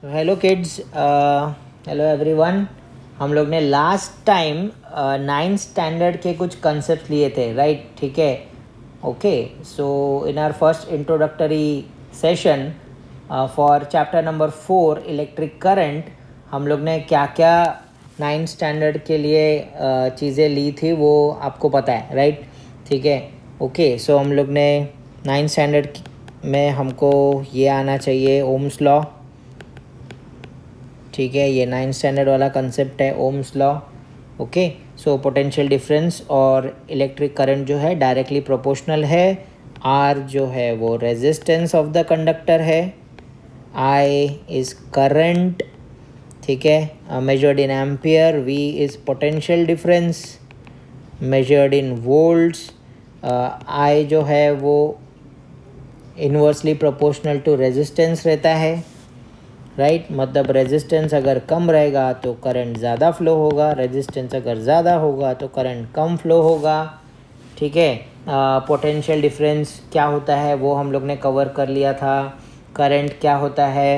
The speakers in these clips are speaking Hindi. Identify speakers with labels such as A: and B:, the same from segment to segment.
A: Hello kids, hello everyone. हम लोग ने लास्ट टाइम 9th स्टैंडर्ड के कुछ कंसेप्ट लिए थे, राइट? ठीक है, okay. So in our first introductory session for chapter number 4 electric current, हम लोग ने क्या क्या 9th स्टैंडर्ड के लिए चीज़ें ली थी वो आपको पता है, राइट? ठीक है, ओके। सो हम लोग ने 9th स्टैंडर्ड में हमको ये आना चाहिए, ओम्स लॉ। ठीक है, ये 9th स्टैंडर्ड वाला कंसेप्ट है, ohms law. Okay, so potential difference और इलेक्ट्रिक करंट जो है डायरेक्टली प्रोपोर्शनल है। आर जो है वो रेजिस्टेंस ऑफ द कंडक्टर है। आई इज़ करंट, ठीक है, measured in ampere. V is potential difference measured in volts. I जो है वो इन्वर्सली प्रोपोर्शनल टू रेजिस्टेंस रहता है, राइट? मतलब रेजिस्टेंस अगर कम रहेगा तो करंट ज़्यादा फ्लो होगा, रेजिस्टेंस अगर ज़्यादा होगा तो करंट कम फ्लो होगा। ठीक है, पोटेंशियल डिफरेंस क्या होता है वो हम लोग ने कवर कर लिया था। करंट क्या होता है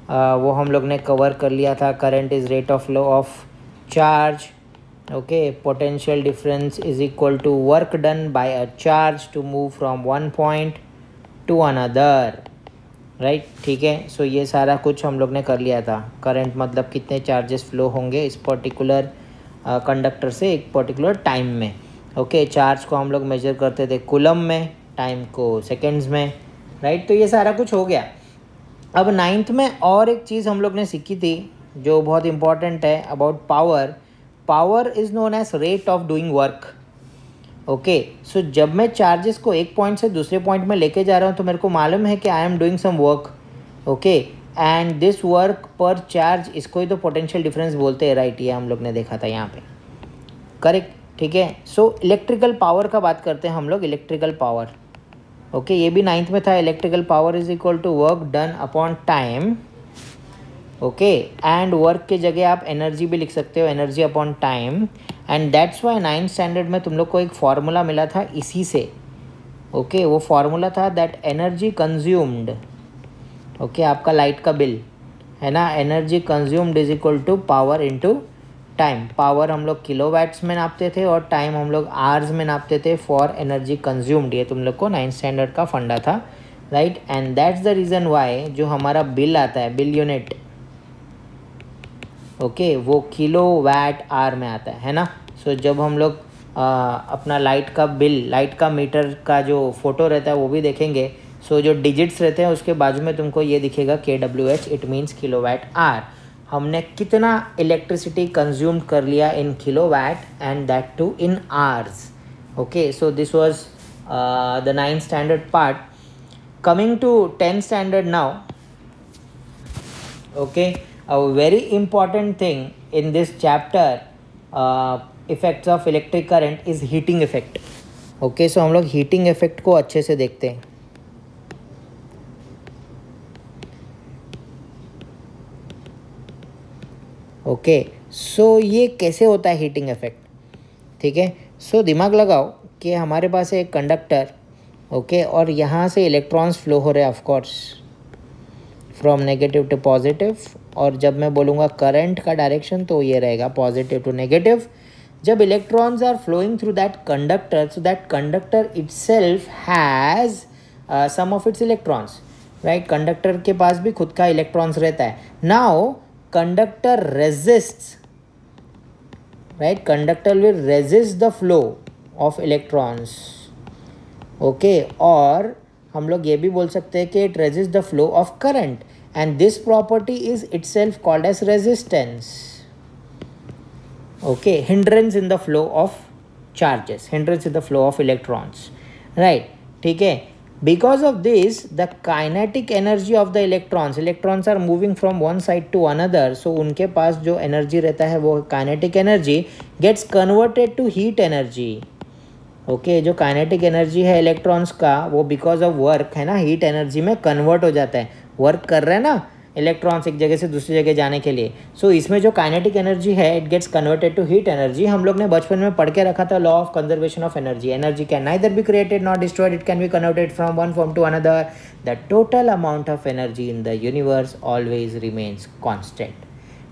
A: वो हम लोग ने कवर कर लिया था। Current is rate of flow of charge. Okay, potential difference is equal to work done by a charge to move from one point to another, right? ठीक है, सो ये सारा कुछ हम लोग ने कर लिया था। करंट मतलब कितने चार्जेस फ्लो होंगे इस पर्टिकुलर कंडक्टर से एक पर्टिकुलर टाइम में। ओके, चार्ज को हम लोग मेजर करते थे कूलम में, टाइम को सेकेंड्स में, राइट? तो ये सारा कुछ हो गया। अब 9th में और एक चीज़ हम लोग ने सीखी थी जो बहुत इंपॉर्टेंट है, about power. Power is known as rate of doing work. Okay, so जब मैं चार्जेस को एक पॉइंट से दूसरे पॉइंट में लेके जा रहा हूँ तो मेरे को मालूम है कि I am doing some work. Okay, and this work per charge, इसको ही तो पोटेंशियल डिफरेंस बोलते हैं, राइट? ये हम लोग ने देखा था यहाँ पे, करेक्ट? ठीक है, सो इलेक्ट्रिकल पावर का बात करते हैं हम लोग। इलेक्ट्रिकल पावर, ओके, ये भी 9th में था। Electrical power is equal to work done upon time. Okay, and work के जगह आप एनर्जी भी लिख सकते हो, energy upon time. And that's why 9th standard में तुम लोग को एक फार्मूला मिला था इसी से। ओके, वो फार्मूला था दैट एनर्जी कंज्यूम्ड, ओके, आपका लाइट का बिल है ना, energy consumed is equal to power into time. Power हम लोग किलोवाट्स में नापते थे और टाइम हम लोग आवर्स में नापते थे फॉर एनर्जी कंज्यूम्ड। ये तुम लोग को 9th स्टैंडर्ड का फंडा था, right? And that's the reason Y जो हमारा बिल आता है, बिल यूनिट, ओके, वो किलो वाट आवर में आता है ना। सो जब हम लोग अपना लाइट का बिल, लाइट का मीटर का जो फोटो रहता है वो भी देखेंगे, सो जो डिजिट्स रहते हैं उसके बाजू में तुमको ये दिखेगा KWH, it means kilo watt hour. हमने कितना इलेक्ट्रिसिटी कंज्यूम कर लिया in kilo watt, and that to in hours. Okay, so this was the 9th standard part. Coming to 10th standard now, okay, a very important thing in this chapter, effects of electric current is heating effect. okay, so हम लोग heating effect को अच्छे से देखते हैं। ओके, सो ये कैसे होता है हीटिंग इफेक्ट? ठीक है, सो दिमाग लगाओ कि हमारे पास है एक कंडक्टर, ओके, और यहाँ से इलेक्ट्रॉन्स फ्लो हो रहे हैं, of course from negative to positive. और जब मैं बोलूँगा करंट का डायरेक्शन तो ये रहेगा पॉजिटिव टू नेगेटिव। जब electrons are flowing through that conductor, so that conductor itself has some of its electrons, right? Conductor के पास भी खुद का इलेक्ट्रॉन्स रहता है। Now conductor resists, right? Conductor will resist the flow of electrons, okay. और हम लोग ये भी बोल सकते हैं कि it resist the flow of current, and this property is itself called as resistance, okay. Hindrance in the flow of charges, hindrance in the flow of electrons, right? ठीक है, because of this the kinetic energy of the electrons are moving from one side to another. So उनके पास जो एनर्जी रहता है वो kinetic energy gets converted to heat energy. Okay, जो काइनेटिक एनर्जी है इलेक्ट्रॉन्स का वो बिकॉज ऑफ वर्क है ना, हीट एनर्जी में कन्वर्ट हो जाता है। वर्क कर रहे हैं ना, इलेक्ट्रॉन्स एक जगह से दूसरी जगह जाने के लिए। सो इसमें जो काइनेटिक एनर्जी है it gets converted to heat energy. हम लोग ने बचपन में पढ़ के रखा था law of conservation of energy. Energy can neither be created not destroyed, it can be converted from one form to another. The total amount of energy in the universe always remains constant,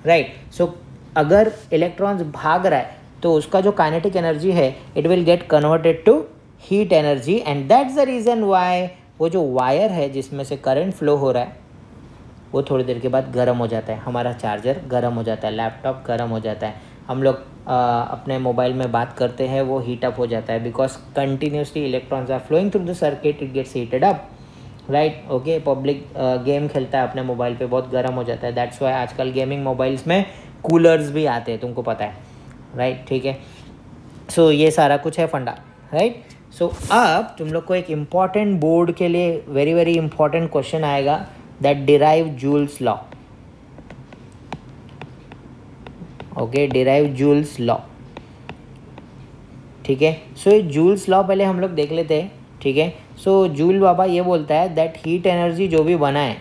A: right. So अगर इलेक्ट्रॉन्स भाग रहा है तो उसका जो काइनेटिक एनर्जी है it will get converted to heat energy, and that's the reason why वो जो वायर है जिसमें से करंट फ्लो हो रहा है वो थोड़ी देर के बाद गर्म हो जाता है। हमारा चार्जर गर्म हो जाता है, लैपटॉप गर्म हो जाता है, हम लोग अपने मोबाइल में बात करते हैं वो हीट अप हो जाता है, because continuously electrons are flowing through the circuit, it gets heated up, right. Okay, public game खेलता है अपने मोबाइल पे, बहुत गर्म हो जाता है। दैट्स वाई आजकल गेमिंग मोबाइल्स में कूलर्स भी आते हैं, तुमको पता है, राइट, ठीक है। सो ये सारा कुछ है फंडा, राइट। सो अब तुम लोग को एक इम्पॉर्टेंट बोर्ड के लिए वेरी वेरी इंपॉर्टेंट क्वेश्चन आएगा, that derive joules law. Okay, derive joules law, ठीक है। सो ये जूल्स लॉ पहले हम लोग देख लेते हैं, ठीक है। सो जूल बाबा ये बोलता है दैट हीट एनर्जी जो भी बना है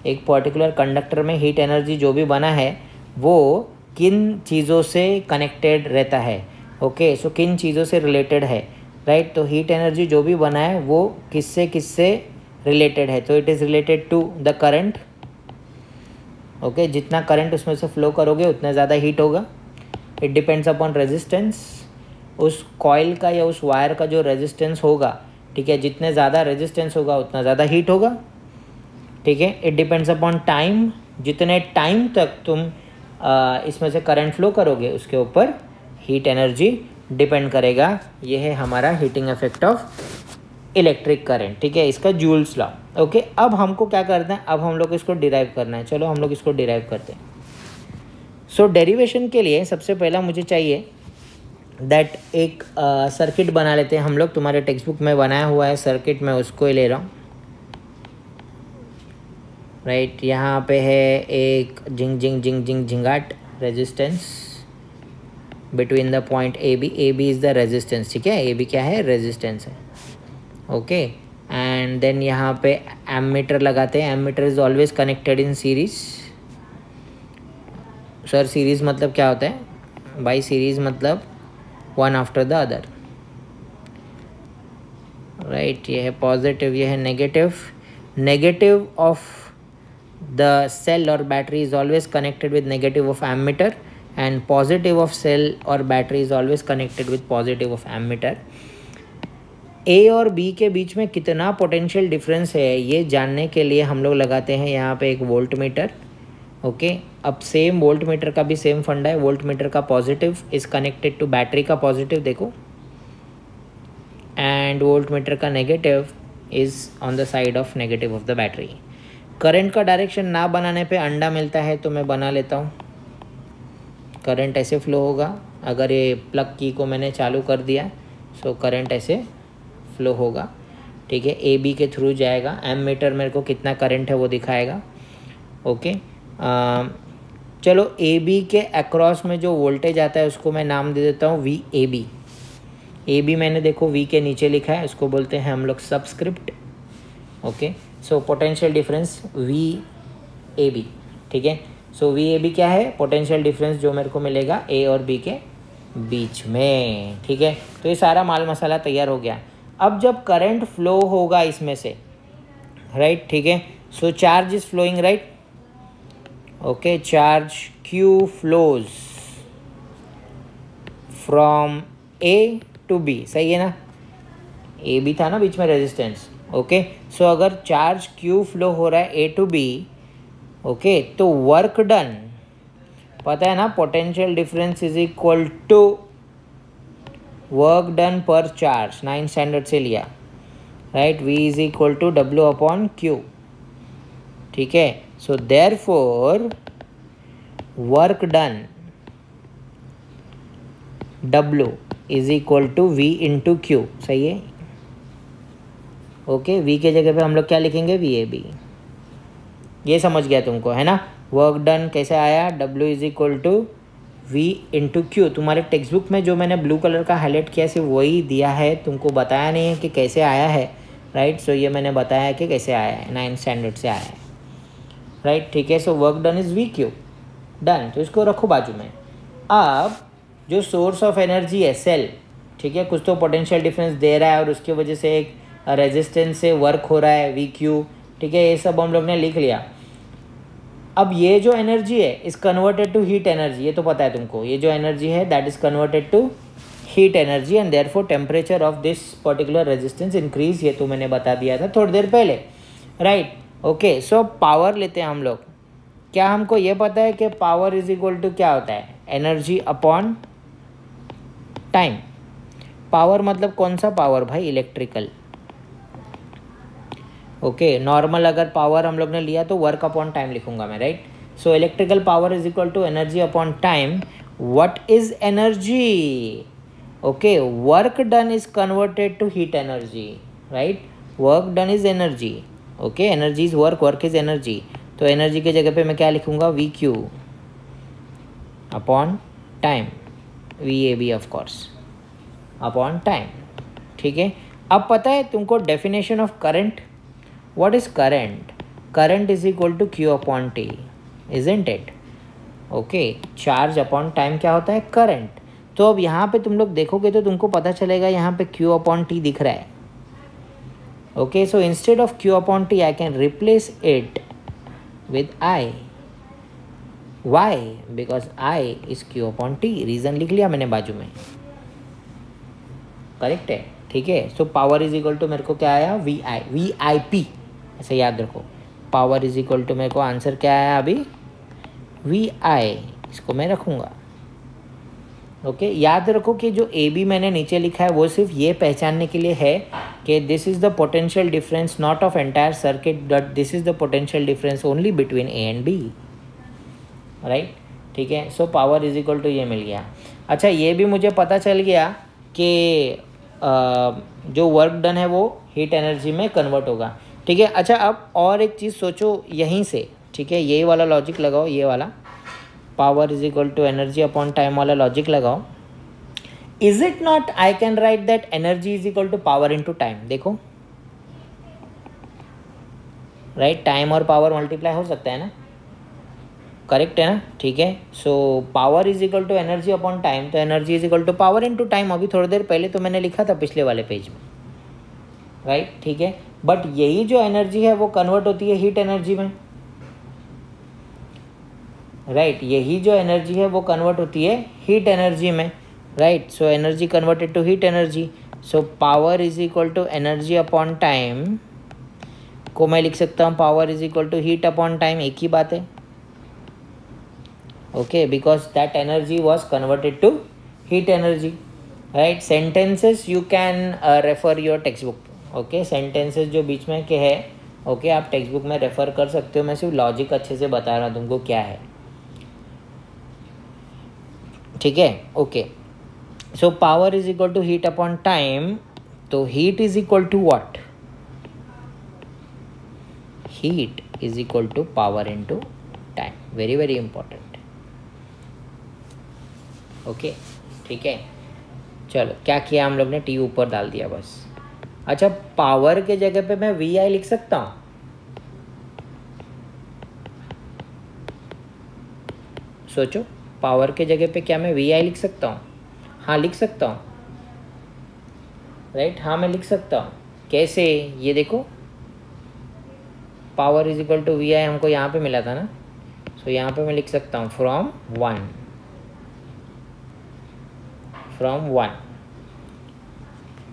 A: एक पर्टिकुलर कंडक्टर में, हीट एनर्जी जो भी बना है वो किन चीज़ों से कनेक्टेड रहता है। ओके, सो किन चीज़ों से रिलेटेड है, राइट। तो हीट एनर्जी जो भी बना है वो किससे किससे रिलेटेड है, तो it is related to the current. Okay, जितना करंट उसमें से फ्लो करोगे उतना ज़्यादा हीट होगा। इट डिपेंड्स अपॉन रेजिस्टेंस, उस कॉइल का या उस वायर का जो रेजिस्टेंस होगा, ठीक है, जितने ज़्यादा रेजिस्टेंस होगा उतना ज़्यादा हीट होगा, ठीक है। इट डिपेंड्स अपॉन टाइम, जितने टाइम तक तुम इसमें से करंट फ्लो करोगे उसके ऊपर हीट एनर्जी डिपेंड करेगा। ये है हमारा heating effect of electric current, ठीक है, इसका जूल्स लॉ। ओके, अब हमको क्या करना है, अब हम लोग इसको डिराइव करना है। चलो हम लोग इसको डिराइव करते हैं। सो डेरिवेशन के लिए सबसे पहला मुझे चाहिए दैट एक सर्किट बना लेते हैं हम लोग। तुम्हारे टेक्स्ट बुक में बनाया हुआ है सर्किट, मैं उसको ही ले रहा हूँ, राइट। यहाँ पे है एक जिंग जिंग जिंग जिंग Zingaat resistance between the point A B is the resistance, ठीक है। ए बी क्या है, रेजिस्टेंस है, ओके। एंड देन यहाँ पे एमीटर लगाते हैं। Ammeter is always connected in series. Sir series मतलब क्या होता है भाई, सीरीज मतलब one after the other, right. ये है पॉजिटिव, ये है negative. Negative of the cell और battery is always connected with negative of ammeter, and positive of cell or battery is always connected with positive of ammeter। A और B के बीच में कितना पोटेंशियल डिफरेंस है ये जानने के लिए हम लोग लगाते हैं यहाँ पे एक वोल्ट मीटर। ओके, अब सेम वोल्ट मीटर का भी सेम फंडा है। वोल्ट मीटर का positive is connected to battery का पॉजिटिव, देखो, एंड वोल्ट मीटर का negative is on the side of negative of the battery. Current का डायरेक्शन ना बनाने पे अंडा मिलता है, तो मैं बना लेता हूँ। करंट ऐसे फ्लो होगा, अगर ये प्लग की को मैंने चालू कर दिया सो करंट ऐसे फ्लो होगा, ठीक है। ए बी के थ्रू जाएगा, एमीटर मेरे को कितना करंट है वो दिखाएगा, ओके। चलो ए बी के अक्रॉस में जो वोल्टेज आता है उसको मैं नाम दे देता हूँ V A B. A B मैंने देखो वी के नीचे लिखा है, उसको बोलते हैं हम लोग subscript, okay. So potential difference V A B, ठीक है। सो वी ए बी क्या है, पोटेंशियल डिफरेंस जो मेरे को मिलेगा ए और बी के बीच में, ठीक है। तो ये सारा माल मसाला तैयार हो गया। अब जब करंट फ्लो होगा इसमें से, राइट, ठीक है, so charge is flowing, right, okay. Charge Q flows from A to B, सही है ना। ए बी था ना बीच में रेजिस्टेंस, ओके। सो अगर चार्ज क्यू फ्लो हो रहा है ए टू बी, ओके, तो वर्क डन पता है ना, potential difference is equal to work done per charge, 9 standard से लिया, right. V is equal to W upon Q, ठीक है। So therefore work done W is equal to V into Q, सही है, ओके। वी के जगह पे हम लोग क्या लिखेंगे, वी ए बी। ये समझ गया तुमको, है ना। वर्क डन कैसे आया, W is equal to V into Q. तुम्हारे टेक्स्ट बुक में जो मैंने ब्लू कलर का हाईलाइट किया सिर्फ वही दिया है, तुमको बताया नहीं है कि कैसे आया है, राइट। सो ये मैंने बताया कि कैसे आया है, 9 स्टैंडर्ड से आया है, राइट, ठीक है। So work done is we Q, done, तो इसको रखो बाजू में। अब जो सोर्स ऑफ एनर्जी है सेल, ठीक है, कुछ तो पोटेंशियल डिफरेंस दे रहा है और उसकी वजह से एक रेजिस्टेंस से वर्क हो रहा है वी क्यू, ठीक है, ये सब हम लोग ने लिख लिया। अब ये जो एनर्जी है is converted to heat energy, ये तो पता है तुमको, ये जो एनर्जी है that is converted to heat energy and therefore temperature of this particular resistance increase, ये तो मैंने बता दिया था थोड़ी देर पहले, राइट। ओके, सो पावर लेते हैं हम लोग। क्या हमको ये पता है कि पावर इज इक्वल टू क्या होता है, एनर्जी अपॉन टाइम। पावर मतलब कौन सा पावर भाई, इलेक्ट्रिकल। ओके, नॉर्मल अगर पावर हम लोग ने लिया तो वर्क अपॉन टाइम लिखूंगा मैं, right. So electrical power is equal to energy upon time. What is energy? Okay, work done is converted to heat energy, right. Work done is energy, okay, energy is work, work is energy. तो एनर्जी की जगह पे मैं क्या लिखूंगा, V Q upon time, V A B of course upon time, ठीक है। अब पता है तुमको definition of current, what is current? Current is equal to Q upon T, isn't it? Okay, charge upon time क्या होता है, करंट। तो अब यहाँ पे तुम लोग देखोगे तो तुमको पता चलेगा यहाँ पे क्यू अपॉन टी दिख रहा है। Okay, so instead of Q upon T I can replace it with I. Why? Because I is Q upon T, reason लिख लिया मैंने बाजू में, करेक्ट है, ठीक है। So power is equal to मेरे को क्या आया, V I, V I P, ऐसे याद रखो। पावर इज इक्वल टू मेरे को आंसर क्या आया अभी, वी आई, इसको मैं रखूँगा। ओके, याद रखो कि जो ए बी मैंने नीचे लिखा है वो सिर्फ ये पहचानने के लिए है कि this is the potential difference not of entire circuit, but this is the potential difference only between A and B, right, ठीक है। So power is equal to ये मिल गया। अच्छा, ये भी मुझे पता चल गया कि जो वर्क डन है वो हीट एनर्जी में कन्वर्ट होगा, ठीक है। अच्छा, अब और एक चीज़ सोचो यहीं से, ठीक है, यही वाला लॉजिक लगाओ, ये वाला power is equal to energy upon time वाला लॉजिक लगाओ। Is it not I can write that energy is equal to power into time, देखो, राइट, टाइम और पावर मल्टीप्लाई हो सकता है ना, करेक्ट है ना, ठीक है। So power is equal to energy upon time, तो energy is equal to power into time, अभी थोड़ी देर पहले तो मैंने लिखा था पिछले वाले पेज में, राइट, ठीक है। बट यही जो एनर्जी है वो कन्वर्ट होती है हीट एनर्जी में, राइट, यही जो एनर्जी है वो कन्वर्ट होती है हीट एनर्जी में, right. So energy converted to heat energy. So power is equal to energy upon time को मैं लिख सकता हूँ power is equal to heat upon time, एक ही बात है, okay, because that energy was converted to heat energy, right. Sentences you can refer your text book, okay, sentences जो बीच में के है, ओके, आप टेक्स्ट बुक में रेफर कर सकते हो, मैं सिर्फ लॉजिक अच्छे से बता रहा हूँ तुमको क्या है, ठीक है, okay. So power is equal to heat upon time, तो heat is equal to what, heat is equal to power into time, very very important, okay, ठीक है। चलो, क्या किया हम लोग ने, टी ऊपर डाल दिया बस। अच्छा, पावर के जगह पे मैं वी आई लिख सकता हूँ, सोचो, पावर के जगह पे क्या मैं वी आई लिख सकता हूँ? हाँ, लिख सकता हूँ, राइट, हाँ मैं लिख सकता हूँ। कैसे, ये देखो, power is equal to V I हमको यहाँ पे मिला था ना, सो यहाँ पे मैं लिख सकता हूँ फ्रॉम वन,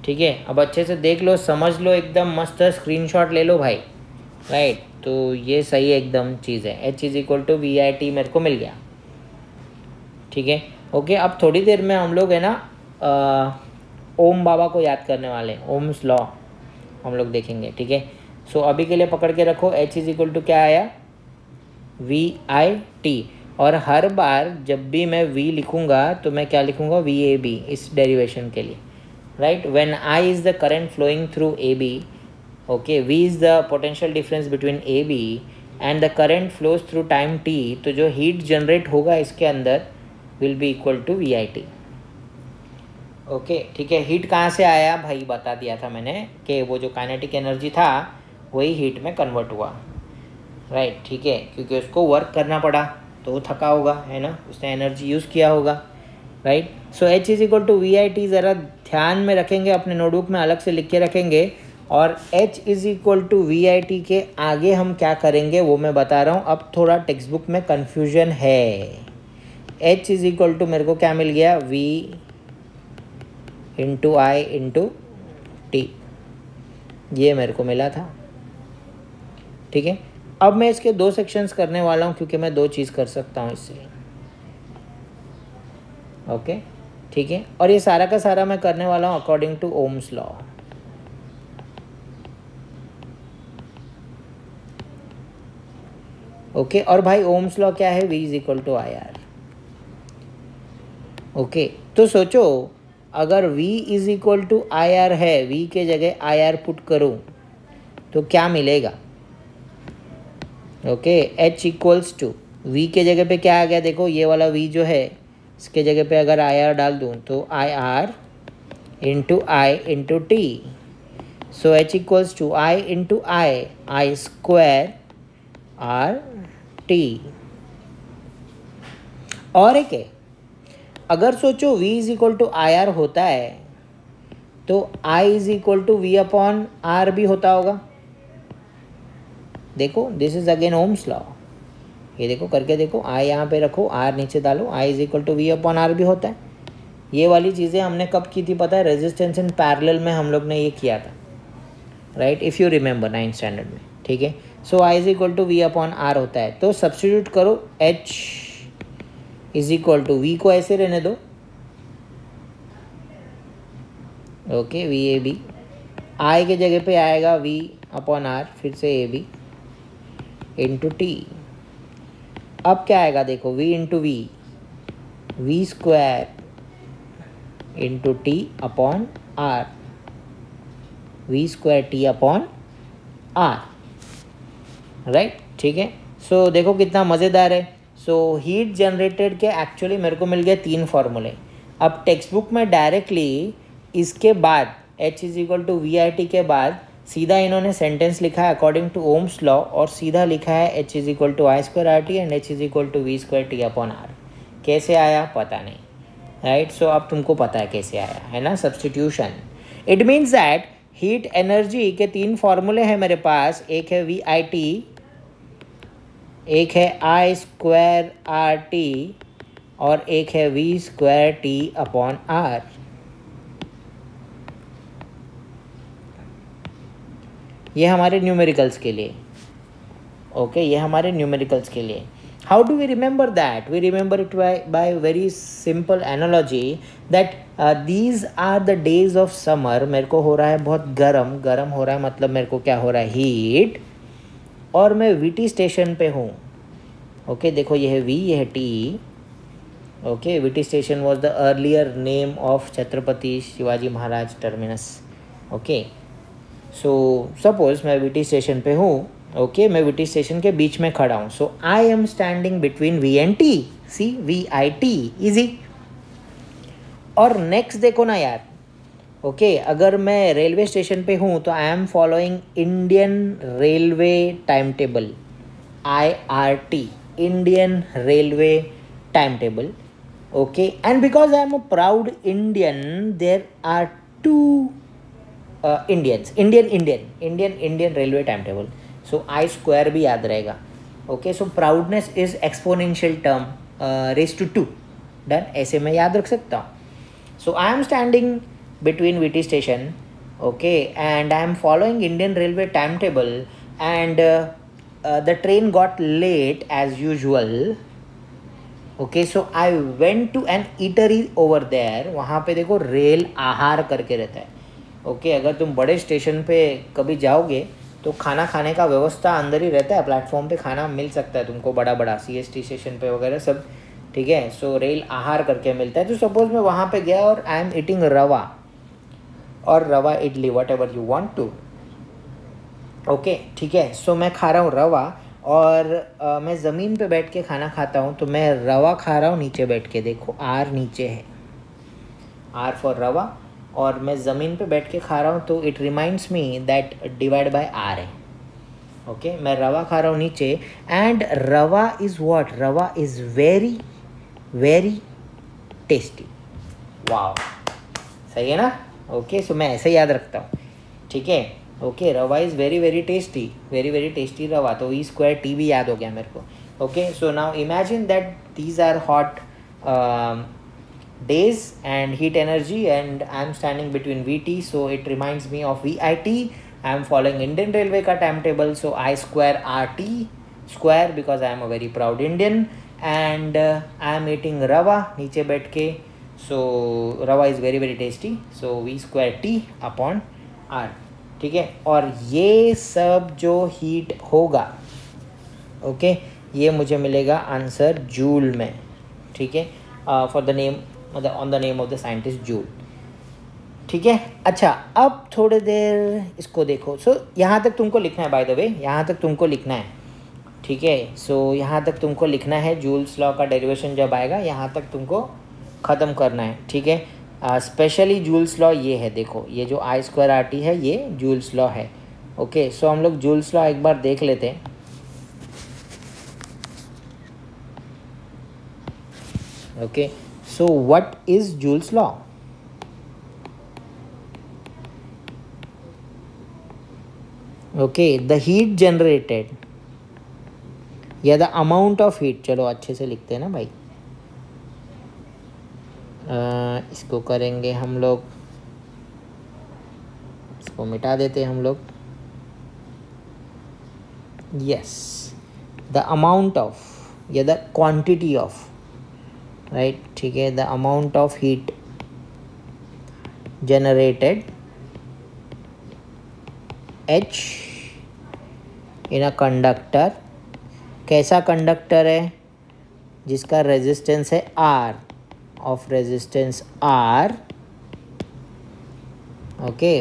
A: ठीक है। अब अच्छे से देख लो, समझ लो, एकदम मस्त स्क्रीनशॉट ले लो भाई, राइट। तो ये सही एकदम चीज़ है, H is equal to V I T मेरे को मिल गया, ठीक है, ओके। अब थोड़ी देर में हम लोग है ना ओम बाबा को याद करने वाले हैं, ओम्स लॉ हम लोग देखेंगे, ठीक है। सो अभी के लिए पकड़ के रखो, एच इज इक्वल टू क्या आया, वी आई टी, और हर बार जब भी मैं वी लिखूंगा तो मैं क्या लिखूंगा, वी ए बी, इस डेरिवेशन के लिए, right. When I is the current flowing through A B, okay, V is the potential difference between A B and the current flows through time T, तो जो हीट जनरेट होगा इसके अंदर will be equal to V I T, okay, ठीक है। हीट कहाँ से आया भाई, बता दिया था मैंने कि वो जो काइनेटिक एनर्जी था वही हीट में कन्वर्ट हुआ, राइट, ठीक है, क्योंकि उसको वर्क करना पड़ा तो वो थका होगा, है ना, उसने एनर्जी यूज़ किया होगा, right. So H is equal to V I T, ज़रा ध्यान में रखेंगे, अपने नोटबुक में अलग से लिख के रखेंगे। और H is equal to V I T के आगे हम क्या करेंगे वो मैं बता रहा हूँ। अब थोड़ा टेक्स्ट बुक में कन्फ्यूजन है। H इज इक्वल टू मेरे को क्या मिल गया, V into I into T, ये मेरे को मिला था, ठीक है। अब मैं इसके दो सेक्शंस करने वाला हूँ क्योंकि मैं दो चीज़ कर सकता हूँ इससे, ओके, ठीक है। और ये सारा का सारा मैं करने वाला हूँ according to Ohm's law, okay. और भाई ओम्स लॉ क्या है, V is equal to I R, okay. तो सोचो अगर V is equal to I R है, V के जगह आई आर पुट करूँ तो क्या मिलेगा, okay. H equals to V के जगह पे क्या आ गया, देखो ये वाला V जो है इसके जगह पे अगर आई आर डाल दूँ तो I R into I into T. So H equals to I into I square R T. और एक है, अगर सोचो V is equal to I R होता है तो I is equal to V upon R भी होता होगा। देखो this is again Ohm's law, ये देखो करके देखो, I यहाँ पे रखो, R नीचे डालो, I is equal to V upon R भी होता है। ये वाली चीज़ें हमने कब की थी पता है, रेजिस्टेंस इन पैरेलल में हम लोग ने ये किया था, right, if you remember 9th standard में, ठीक है। So I is equal to V upon R होता है, तो सब्स्टिट्यूट करो, H is equal to V को ऐसे रहने दो, okay, V A B, I के जगह पे आएगा V अपॉन आर, फिर से ए बी इंटू टी। अब क्या आएगा देखो, V into V square into T upon R, V square T upon R, right, ठीक है। सो देखो कितना मज़ेदार है। सो हीट जनरेटेड के एक्चुअली मेरे को मिल गए 3 फार्मूले। अब टेक्स्ट बुक में डायरेक्टली इसके बाद H is equal to V I T के बाद सीधा इन्होंने सेंटेंस लिखा है अकॉर्डिंग टू ओम्स लॉ, और सीधा लिखा है H is equal to I square R T and H is equal to V square T upon R. कैसे आया पता नहीं, राइट। सो अब तुमको पता है कैसे आया, है ना, substitution. It means that heat energy के 3 फार्मूले हैं मेरे पास, एक है वी आई टी, एक है आई स्क्वायर आर टी, और एक है V square T upon R. ये हमारे न्यूमेरिकल्स के लिए, ओके, ये हमारे न्यूमेरिकल्स के लिए। How do we remember that, we remember it by very simple analogy that these are the days of summer. मेरे को हो रहा है बहुत गर्म हो रहा है, मतलब मेरे को क्या हो रहा है, हीट, और मैं वीटी स्टेशन पे हूँ, ओके। देखो ये है वी, ये है T, okay. VT station was the earlier name of Chhatrapati Shivaji Maharaj terminus, okay. So suppose मैं वीटी स्टेशन पे हूँ, ओके, मैं वीटी स्टेशन के बीच में खड़ा हूँ। So I am standing between V and T, see V I T, easy. और नेक्स्ट देखो ना यार, ओके, अगर मैं रेलवे स्टेशन पे हूँ तो I am following Indian railway time table, IRT, Indian railway time table, okay. And because I am a proud Indian, there are 2 Indian railway time table. So I square भी याद रहेगा, ओके। So proudness is exponential term raise to 2, done, ऐसे मैं याद रख सकता हूँ। So I am standing between VT station, okay, and I am following Indian railway time table, and the train got late as usual, okay. So I went to an eatery over there, वहाँ पे देखो रेल आहार करके रहता है, ओके। अगर तुम बड़े स्टेशन पे कभी जाओगे तो खाना खाने का व्यवस्था अंदर ही रहता है, प्लेटफॉर्म पे खाना मिल सकता है तुमको, बड़ा CST स्टेशन पे वगैरह सब, ठीक है। सो रेल आहार करके मिलता है। तो सपोज मैं वहाँ पे गया और आई एम ईटिंग रवा और rava idli, whatever you want to, okay, ठीक है। सो मैं खा रहा हूँ रवा, और मैं ज़मीन पे बैठ के खाना खाता हूँ, तो मैं रवा खा रहा हूँ नीचे बैठ के, देखो आर नीचे है, आर फॉर रवा, और मैं ज़मीन पे बैठ के खा रहा हूँ, तो it reminds me that divide by R है, ओके मैं रवा खा रहा हूँ नीचे, and rava is what, rava is very very tasty. Wow, सही है ना? ओके सो मैं ऐसे याद रखता हूँ, ठीक है। ओके रवा is very very tasty, very very tasty रवा, तो ई स्क्वायर टी भी याद हो गया मेरे को। Okay so now imagine that these are hot days and heat energy, and I am standing between VT, so it reminds me of VIT. I am following Indian Railway ka timetable, so I square RT square because I am a very proud Indian, and I am eating rava niche बैठ के, so rava is very very tasty, so V square T upon R, ठीक है। और ये सब जो हीट होगा, ओके ये मुझे मिलेगा आंसर जूल में, ठीक है, for the name on the name of the scientist joule, ठीक है। अच्छा अब थोड़ी देर इसको देखो, सो यहाँ तक तुमको लिखना है, बाय द वे यहाँ तक तुमको लिखना है, ठीक है। सो यहाँ तक तुमको लिखना है, जूल्स लॉ का डेरिवेशन जब आएगा यहाँ तक तुमको ख़त्म करना है, ठीक है। स्पेशली जूल्स लॉ ये है, देखो ये जो आई स्क्वायर आर टी है ये जूल्स लॉ है, ओके। सो हम लोग जूल्स लॉ एक बार देख लेते हैं, okay. So what is Joule's law? Okay, the heat generated या the amount of heat, चलो अच्छे से लिखते हैं ना भाई, इसको करेंगे हम लोग, इसको मिटा देते हैं हम लोग, yes, the amount of या the quantity of, राइट, ठीक है, the amount of heat generated H in a conductor, कैसा कंडक्टर है, जिसका रेजिस्टेंस है R, of resistance R, okay,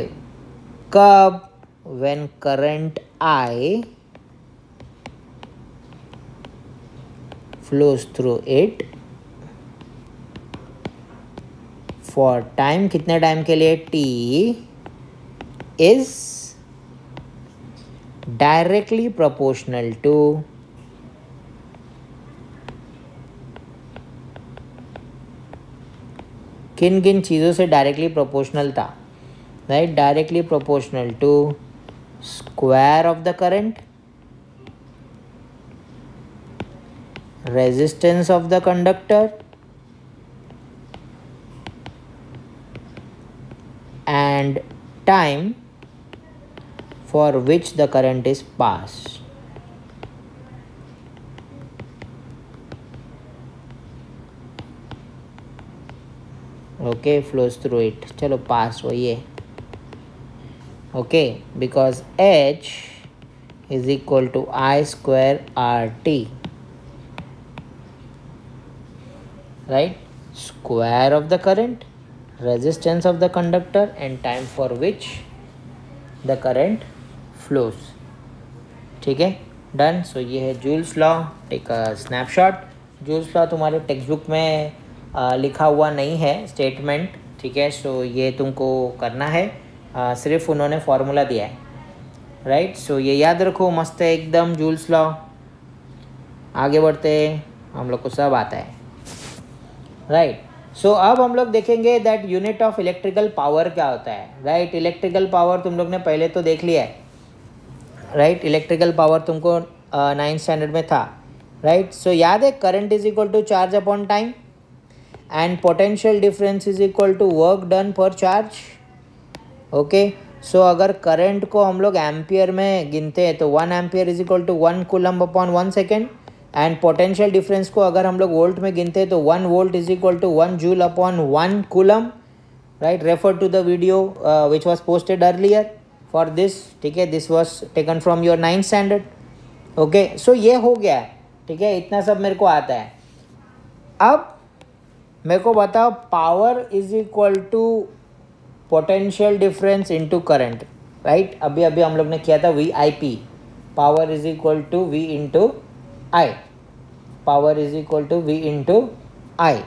A: कब, when current I flows through it for time, कितने टाइम के लिए, T is directly proportional to किन किन चीज़ों से डायरेक्टली प्रोपोर्शनल था, right, directly proportional to square of the current, resistance of the conductor, and time for which the current is passed. Okay, flows through it, चलो pass वही है, okay, because H is equal to I square RT, right, square of the current, resistance of the conductor, and time for which the current flows, ठीक है, डन। सो ये है Joule's law, take a snapshot. Joule's law तुम्हारे टेक्स्ट बुक में लिखा हुआ नहीं है स्टेटमेंट, ठीक है, सो ये तुमको करना है, सिर्फ उन्होंने फॉर्मूला दिया है, राइट। सो ये याद रखो, मस्त है एकदम जूल्स लॉ। आगे बढ़ते, हम लोग को सब आता है, राइट। सो अब हम लोग देखेंगे that unit of electrical power क्या होता है, राइट। इलेक्ट्रिकल पावर तुम लोग ने पहले तो देख लिया है, राइट। इलेक्ट्रिकल पावर तुमको 9th स्टैंडर्ड में था, राइट। सो याद है, current is equal to charge upon time, and potential difference is equal to work done per charge, okay. So अगर करंट को हम लोग एम्पियर में गिनते हैं तो 1 ampere is equal to 1 coulomb upon 1 second, and potential difference को अगर हम लोग वोल्ट में गिनते हैं तो 1 volt is equal to 1 joule upon 1 coulomb, right. Refer to the video which was posted earlier for this, ठीक है, this was taken from your 9th standard, okay. सो ये हो गया, ठीक है, इतना सब मेरे को आता है। अब मेरे को बताओ, power is equal to potential difference into current, right. अभी अभी हम लोग ने किया था VIP, power is equal to V into I, power is equal to V into I,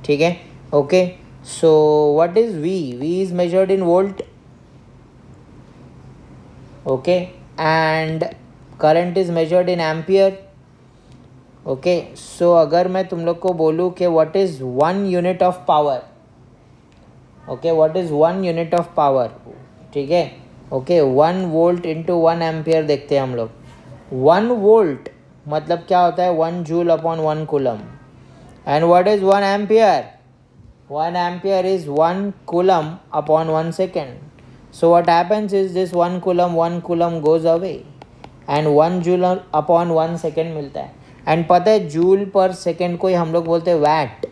A: okay है, okay. So what is V? V is measured in volt, okay, and current is measured in ampere. Okay, so अगर मैं तुम लोग को बोलूँ कि what is 1 unit of power. Okay, what is 1 unit of power. ठीक है. ओके, 1 वोल्ट इंटू 1 एम्पियर देखते हैं हम लोग. 1 वोल्ट मतलब क्या होता है, 1 joule upon 1 coulomb. And what is 1 ampere. 1 ampere is 1 coulomb upon 1 second. So what happens is this 1 coulomb goes away and 1 joule upon 1 second मिलता है. एंड पता है जूल पर सेकेंड को ही हम लोग बोलते हैं watt.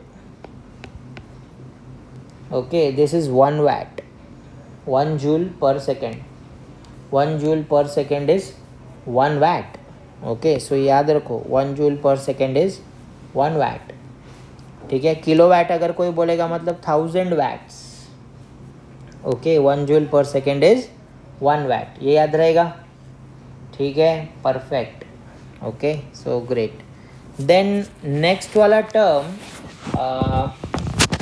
A: Okay, this is 1 watt. 1 joule per second. 1 joule per second is 1 watt. Okay, so याद रखो 1 joule per second is 1 VAT. ठीक है. किलोवाट अगर कोई बोलेगा मतलब 1000 watts. Okay, 1 joule per second is 1 watt. ये याद रहेगा. ठीक है, perfect. Okay, so great. Then next वाला term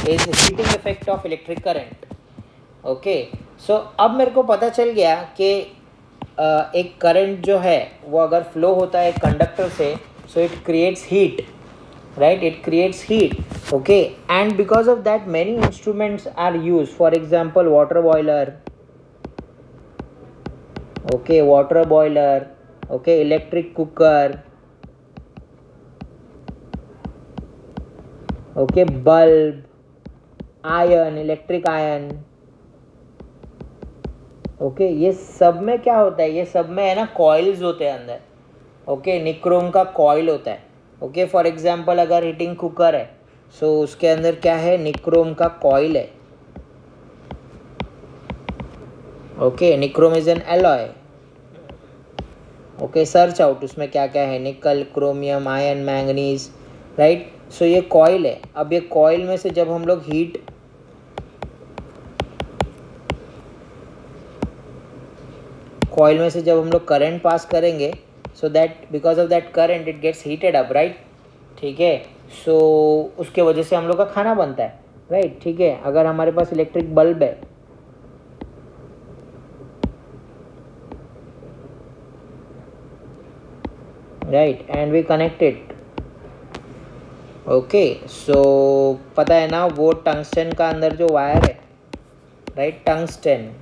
A: is heating effect of electric current. Okay, so अब मेरे को पता चल गया कि एक करंट जो है वो अगर फ्लो होता है कंडक्टर से, so it creates heat. Right, it creates heat. Okay, and because of that many instruments are used. For example, water boiler. Okay, water boiler. Okay, electric cooker. Okay, bulb, iron, electric iron. Okay, ये सब में क्या होता है, ये सब में है ना कॉइल्स होते हैं अंदर. ओके, निक्रोम का कॉइल होता है. ओके, फॉर एग्जांपल अगर हीटिंग कुकर है, सो उसके अंदर क्या है, निक्रोम का कॉइल है. Okay, nichrome is an alloy. Okay, search out उसमें क्या क्या है, निकल, क्रोमियम, आयरन, मैंगनीज. राइट, सो ये कॉइल है. अब ये कॉइल में से जब हम लोग करंट पास करेंगे, so that because of that current it gets heated up, right. ठीक है. सो उसके वजह से हम लोग का खाना बनता है. राइट, ठीक है. अगर हमारे पास इलेक्ट्रिक बल्ब है, right, and we connect it. Okay, so पता है ना वो टंगस्टन का अंदर जो वायर है, right, tungsten,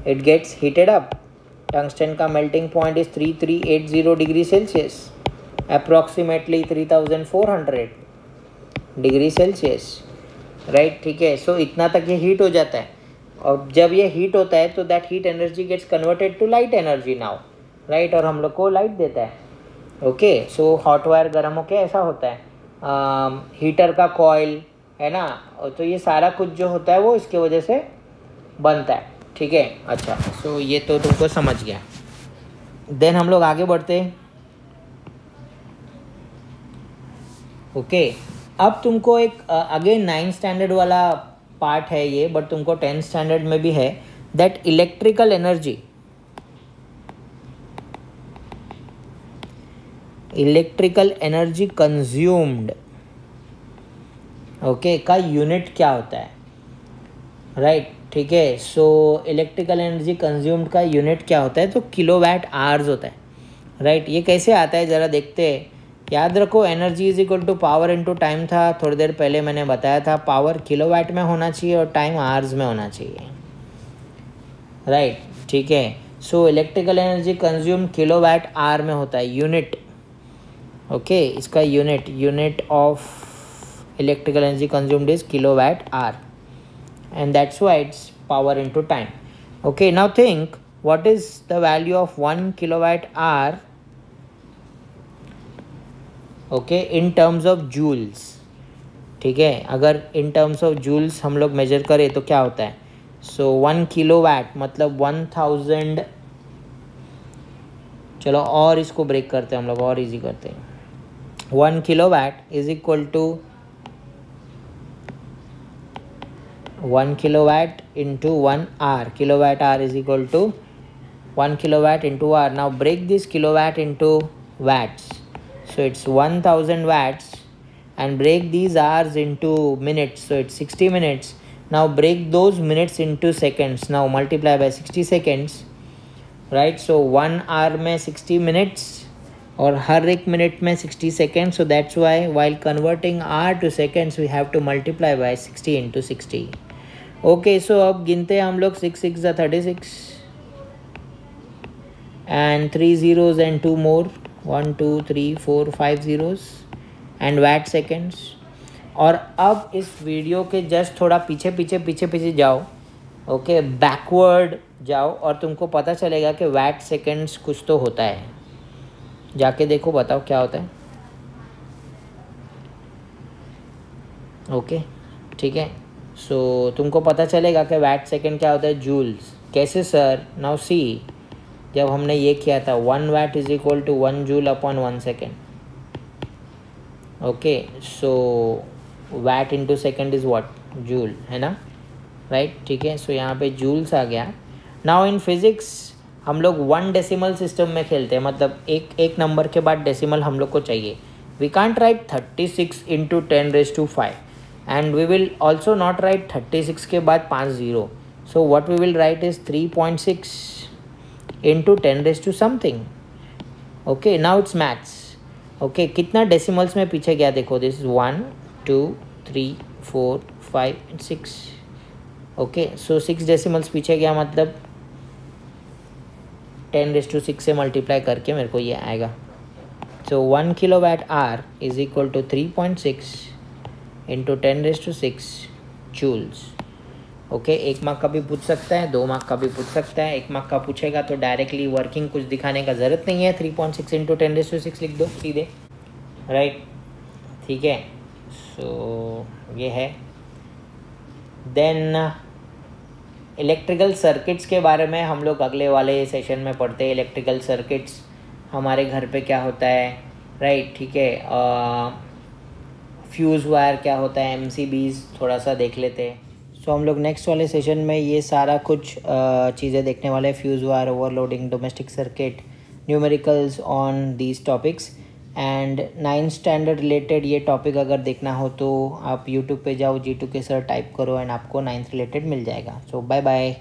A: it gets heated up. Tungsten का melting point is 3380 degree Celsius, approximately 3400 degree Celsius. Right, ठीक है. सो इतना तक ये हीट हो जाता है. और जब ये हीट होता है तो that heat energy gets converted to light energy now. Right, और हम लोग को लाइट देता है. ओके, सो हॉट वायर गर्म होके ऐसा होता है. हीटर का कॉइल है ना, तो ये सारा कुछ जो होता है वो इसके वजह से बनता है. ठीक है. अच्छा, सो ये तो तुमको समझ गया. देन हम लोग आगे बढ़ते हैं. ओके, अब तुमको एक अगेन 9th स्टैंडर्ड वाला पार्ट है ये, बट तुमको 10th स्टैंडर्ड में भी है. That electrical energy consumed, okay, का यूनिट क्या होता है. राइट, ठीक है. सो इलेक्ट्रिकल एनर्जी कंज्यूम्ड का यूनिट क्या होता है, तो किलोवाट आवर्स होता है. राइट, ये कैसे आता है ज़रा देखते हैं. याद रखो, energy is equal to power into time था. थोड़ी देर पहले मैंने बताया था पावर किलोवाट में होना चाहिए और टाइम आवर्स में होना चाहिए. राइट, ठीक है. So electrical energy consume kilowatt hour में होता है. यूनिट, ओके, इसका unit of electrical energy consumed is kilowatt hour, and that's why it's power into time. Okay, now think what is the value of 1 kilowatt hour, okay, in terms of joules. ठीक है, अगर in terms of joules हम लोग मेजर करें तो क्या होता है. so 1 किलोवाट मतलब 1000. चलो और इसको ब्रेक करते हैं हम लोग, और इजी करते हैं. 1 kilowatt is equal to 1 kilowatt into 1 hour. Kilowatt hour is equal to 1 kilowatt into hour. Now break this kilowatt into watts. So it's 1000 watts, and break these hours into minutes. So it's 60 minutes. Now break those minutes into seconds. Now multiply by 60 seconds. Right. So 1 hour में 60 मिनट्स और हर एक मिनट में 60 second. So that's why while converting hour to seconds we have to multiply by 60 into 60. Okay, so अब गिनते हैं हम लोग. 6 6 36 and 3 zeros and 2 more, 1 2 3 4 5 zeros and watt seconds. और अब इस वीडियो के जस्ट थोड़ा पीछे पीछे पीछे पीछे जाओ. ओके, बैकवर्ड जाओ और तुमको पता चलेगा कि watt seconds कुछ तो होता है. जाके देखो, बताओ क्या होता है. ओके, ठीक है. सो तुमको पता चलेगा कि watt second क्या होता है. जूल्स. कैसे सर? नाउ सी, जब हमने ये किया था 1 watt is equal to 1 joule upon 1 second. Okay, so watt into second is what? Joule, है ना. राइट, ठीक है. सो यहाँ पे जूल्स आ गया. नाउ इन फिजिक्स हम लोग 1 डेसिमल सिस्टम में खेलते हैं. मतलब एक नंबर के बाद डेसिमल हम लोग को चाहिए. We can't write 36 into 10⁵ and we will also not write 36 के बाद 5 0. So what we will write is 3.6 into 10 something. Okay, now it's maths. Okay, कितना डेसिमल्स में पीछे गया देखो. This is 1 2 3 4 5 and 6. Okay, so 6 decimals पीछे गया, मतलब 10⁶ से मल्टीप्लाई करके मेरे को ये आएगा. So 1 kilowatt hour is equal to 3.6 into 10⁶ joules. Okay, 1 mark का भी पूछ सकता है, 2 मार्क का भी पूछ सकता है. 1 मार्क का पूछेगा तो डायरेक्टली वर्किंग कुछ दिखाने का ज़रूरत नहीं है. 3.6 इंटू 10⁶ लिख दो सीधे. राइट, ठीक है. सो ये है. देन इलेक्ट्रिकल सर्किट्स के बारे में हम लोग अगले वाले सेशन में पढ़ते हैं. इलेक्ट्रिकल सर्किट्स हमारे घर पे क्या होता है. राइट, ठीक है. फ्यूज़ वायर क्या होता है, MCBs थोड़ा सा देख लेते हैं. सो हम लोग नेक्स्ट वाले सेशन में ये सारा कुछ चीज़ें देखने वाले हैं. Fuse wire, overloading, domestic circuit, numericals on these topics. And 9th standard related ये टॉपिक अगर देखना हो तो आप यूट्यूब पे जाओ, G2K सर टाइप करो एंड आपको 9th रिलेटेड मिल जाएगा. सो बाय बाय.